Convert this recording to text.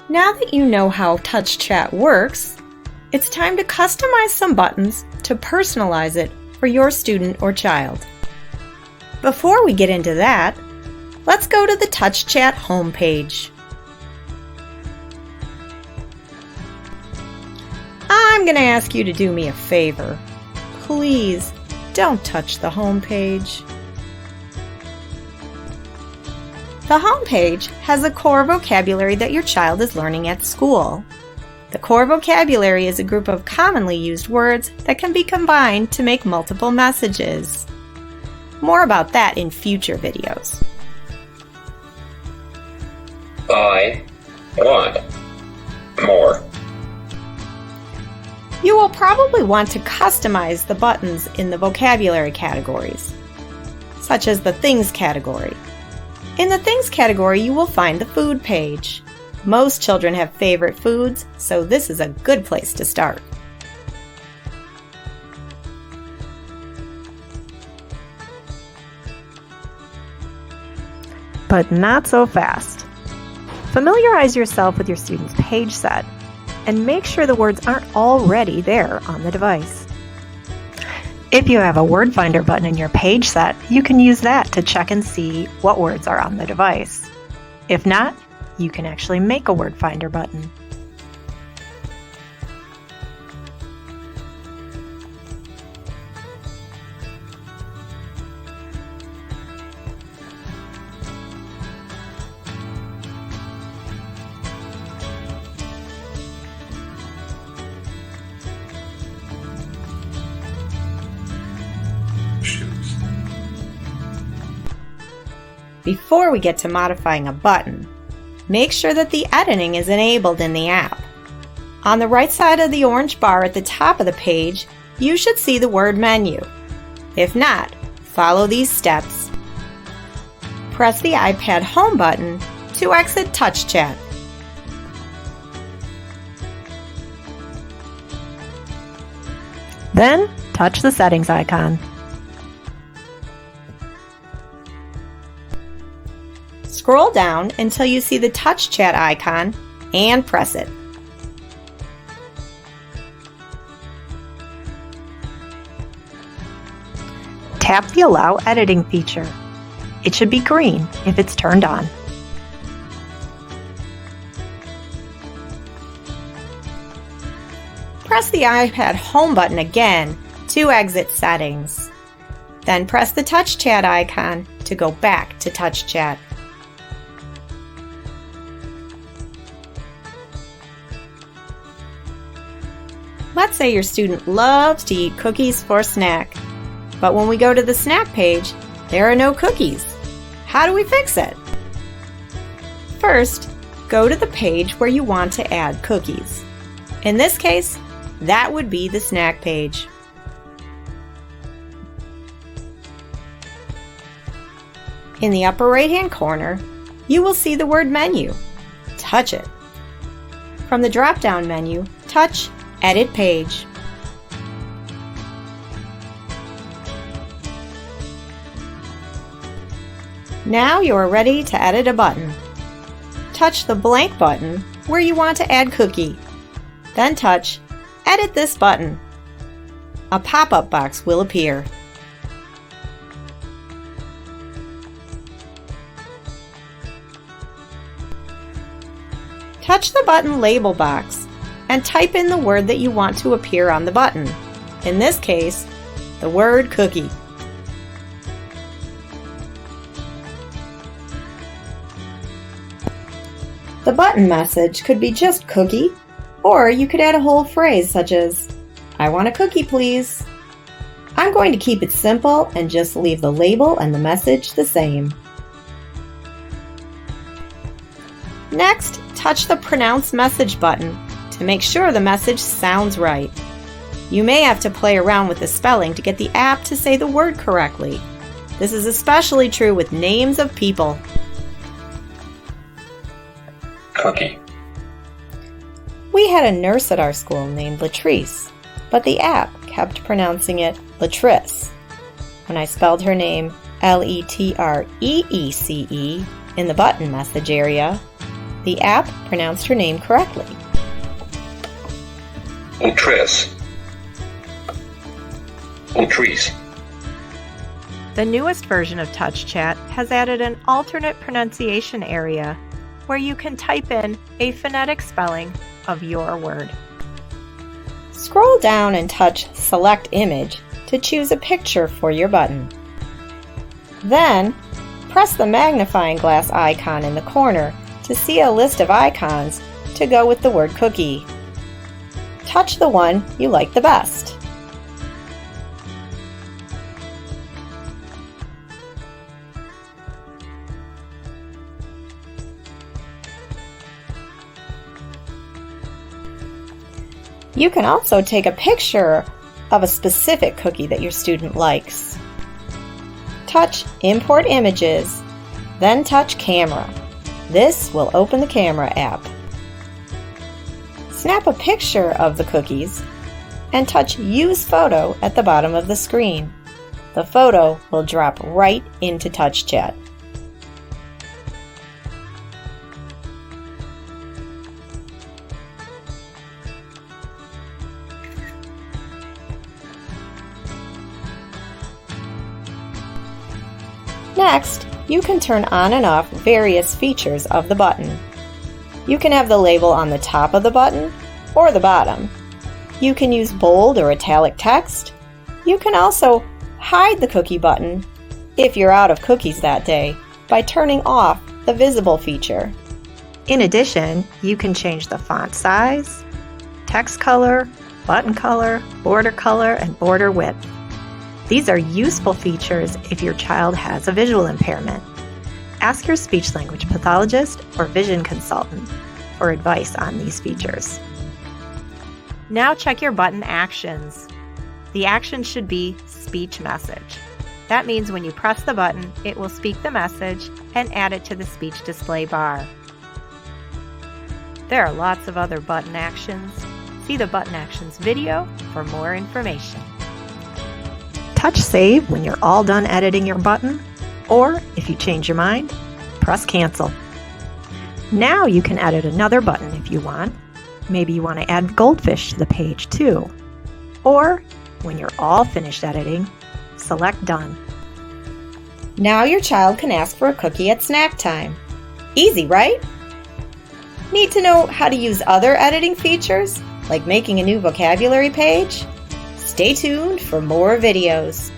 Now that you know how TouchChat works, it's time to customize some buttons to personalize it for your student or child. Before we get into that, let's go to the TouchChat homepage. I'm going to ask you to do me a favor. Please don't touch the homepage. The homepage has a core vocabulary that your child is learning at school. The core vocabulary is a group of commonly used words that can be combined to make multiple messages. More about that in future videos. I want more. You will probably want to customize the buttons in the vocabulary categories, such as the Things category. In the Things category, you will find the Food page. Most children have favorite foods, so this is a good place to start. But not so fast. Familiarize yourself with your student's page set and make sure the words aren't already there on the device. If you have a word finder button in your page set, you can use that to check and see what words are on the device. If not, you can actually make a word finder button. Before we get to modifying a button, make sure that the editing is enabled in the app. On the right side of the orange bar at the top of the page, you should see the word menu. If not, follow these steps. Press the iPad home button to exit TouchChat. Then, touch the settings icon. Scroll down until you see the TouchChat icon and press it. Tap the Allow Editing feature. It should be green if it's turned on. Press the iPad home button again to exit settings. Then press the TouchChat icon to go back to TouchChat. Let's say your student loves to eat cookies for a snack, but when we go to the snack page, there are no cookies. How do we fix it? First, go to the page where you want to add cookies. In this case, that would be the snack page. In the upper right-hand corner, you will see the word menu. Touch it. From the drop-down menu, touch Edit Page. Now you are ready to edit a button. Touch the blank button where you want to add cookie. Then touch Edit this button. A pop-up box will appear. Touch the button label box and type in the word that you want to appear on the button. In this case, the word cookie. The button message could be just cookie, or you could add a whole phrase such as, "I want a cookie, please." I'm going to keep it simple and just leave the label and the message the same. Next, touch the Pronounce Message button to make sure the message sounds right. You may have to play around with the spelling to get the app to say the word correctly. This is especially true with names of people. Cookie. We had a nurse at our school named Letrice, but the app kept pronouncing it Letrice. When I spelled her name Letrece in the button message area, The app pronounced her name correctly. Letrice. Letrice. The newest version of TouchChat has added an alternate pronunciation area where you can type in a phonetic spelling of your word. Scroll down and touch Select Image to choose a picture for your button. Then, press the magnifying glass icon in the corner to see a list of icons to go with the word cookie. Touch the one you like the best. You can also take a picture of a specific cookie that your student likes. Touch Import Images, then touch Camera. This will open the Camera app. Snap a picture of the cookies and touch Use Photo at the bottom of the screen. The photo will drop right into TouchChat. Next, you can turn on and off various features of the button. You can have the label on the top of the button or the bottom. You can use bold or italic text. You can also hide the cookie button if you're out of cookies that day by turning off the visible feature. In addition, you can change the font size, text color, button color, border and border width. These are useful features if your child has a visual impairment. Ask your speech-language pathologist or vision consultant for advice on these features. Now check your button actions. The action should be speech message. That means when you press the button, it will speak the message and add it to the speech display bar. There are lots of other button actions. See the button actions video for more information. Touch Save when you're all done editing your button, or if you change your mind, press Cancel. Now you can edit another button if you want. Maybe you want to add goldfish to the page too. Or, when you're all finished editing, select Done. Now your child can ask for a cookie at snack time. Easy, right? Need to know how to use other editing features, like making a new vocabulary page? Stay tuned for more videos.